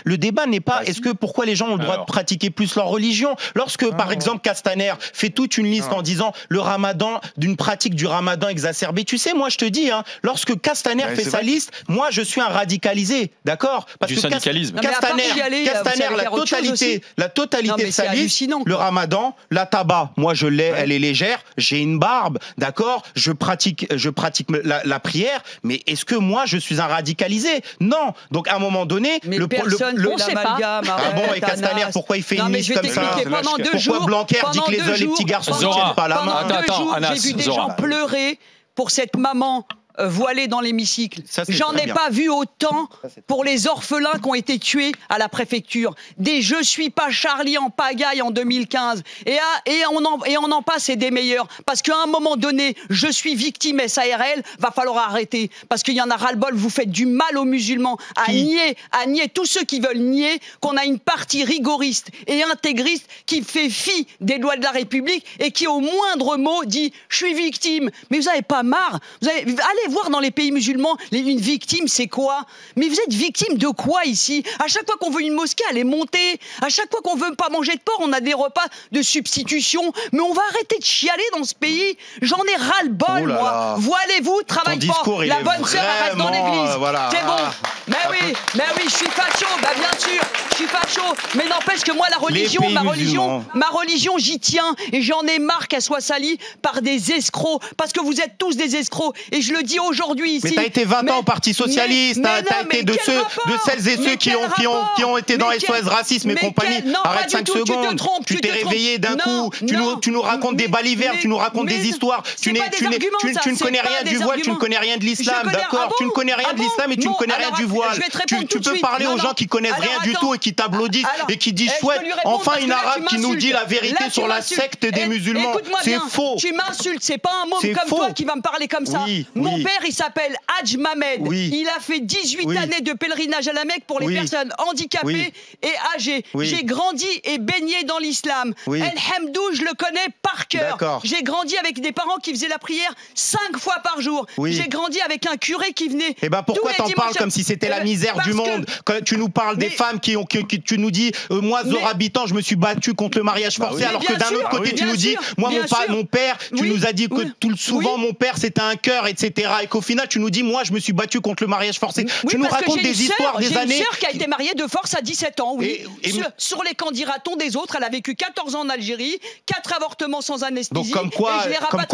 Le débat n'est pas pourquoi les gens ont le droit de pratiquer plus leur religion. Lorsque, par exemple, Castaner fait toute une liste en disant le ramadan, d'une pratique du ramadan exacerbée. Tu sais, moi, je te dis, lorsque Castaner fait sa liste, moi, je suis un radicalisé, d'accord? Parce que syndicalisme. Castaner, la totalité de sa liste, le ramadan, la tabac, moi, je l'ai, elle est légère, j'ai une barbe, d'accord? Je pratique la prière, mais est-ce que moi, je suis un radicalisé? Non. Donc, à un moment donné, Ah bon, et Castaner, pourquoi il fait une liste comme ça? Pourquoi Blanquer dit que les petits garçons ne tiennent pas la main? Pendant 2 jours, j'ai vu des gens pleurer pour cette maman voilée dans l'hémicycle. J'en ai pas vu autant pour les orphelins qui ont été tués à la préfecture. Des Je suis pas Charlie en pagaille en 2015. Et on en passe et des meilleurs. Parce qu'à un moment donné, je suis victime SARL, va falloir arrêter. Parce qu'il y en a ras-le-bol, vous faites du mal aux musulmans. À nier, tous ceux qui veulent nier qu'on a une partie rigoriste et intégriste qui fait fi des lois de la République et qui au moindre mot dit « je suis victime ». Mais vous n'avez pas marre? Allez voir dans les pays musulmans, une victime, c'est quoi? Mais vous êtes victime de quoi ici? À chaque fois qu'on veut une mosquée, elle est montée. À chaque fois qu'on veut pas manger de porc, on a des repas de substitution. Mais on va arrêter de chialer dans ce pays. J'en ai ras-le-bol, moi. Voilez-vous, travaille fort. La bonne sœur reste dans l'église. C'est bon. Mais oui, je suis facho. Bah bien sûr, je suis facho. Mais n'empêche que moi, ma religion, j'y tiens. Et j'en ai marre qu'elle soit salie par des escrocs. Parce que vous êtes tous des escrocs. Et je le dis aujourd'hui ici. Mais t'as été 20 ans au Parti Socialiste, t'as été de celles et ceux qui ont été dans SOS Racisme et compagnie. Arrête 5 secondes. Tu t'es réveillé d'un coup. Tu nous racontes des balivernes, tu nous racontes des histoires. Tu ne connais rien du voile, tu ne connais rien de l'islam, d'accord? Tu ne connais rien de l'islam et tu ne connais rien du voile. Tu peux parler aux gens qui connaissent rien du tout et qui t'applaudissent et qui disent chouette, enfin une arabe qui nous dit la vérité sur la secte des musulmans. C'est faux. Tu m'insultes, c'est pas un môme comme toi qui va me parler comme ça. Mon père, il s'appelle Hadj Mamed. Il a fait 18 années de pèlerinage à la Mecque pour les personnes handicapées et âgées. J'ai grandi et baigné dans l'islam. El Hamdou, je le connais par cœur. J'ai grandi avec des parents qui faisaient la prière 5 fois par jour. J'ai grandi avec un curé qui venait. Eh ben pourquoi t'en parles comme si c'était la misère du monde? Quand tu nous parles des femmes tu nous dis moi Zora Habitant, je me suis battu contre le mariage forcé, alors que d'un autre côté tu nous dis moi mon père, tu nous as dit que souvent mon père c'était un cœur, etc. Et qu'au final tu nous dis moi je me suis battu contre le mariage forcé. Tu nous racontes des histoires des années. J'ai une sœur qui a été mariée de force à 17 ans, sur les camps d'Iraton des autres, elle a vécu 14 ans en Algérie, 4 avortements sans anesthésie. Donc comme quoi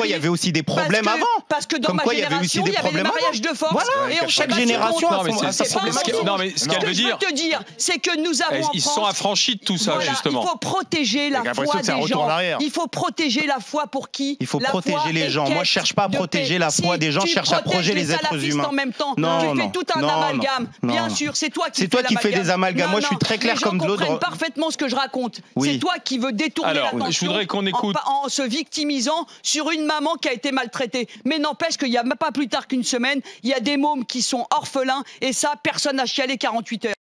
il y avait aussi des problèmes avant. Parce que dans ma génération, il y avait des mariages de force. Et chaque génération a son problème. Non mais ce qu'elle veut dire, c'est que nous avons ils sont affranchis de tout ça justement. Il faut protéger la foi des gens. Il faut protéger la foi pour qui? Il faut protéger les gens. Moi je cherche pas à protéger la foi des gens, je cherche à protéger les êtres humains. En même temps, tu fais tout un amalgame. Bien sûr, c'est toi qui fais des amalgames. Moi je suis très clair comme de l'autre. Les gens comprennent parfaitement ce que je raconte. C'est toi qui veux détourner l'attention. Je voudrais qu'on écoute en se victimisant sur une maman qui a été maltraitée. Mais n'empêche qu'il n'y a pas plus tard qu'une semaine, il y a des mômes qui sont orphelins et ça, personne n'a chialé 48 heures.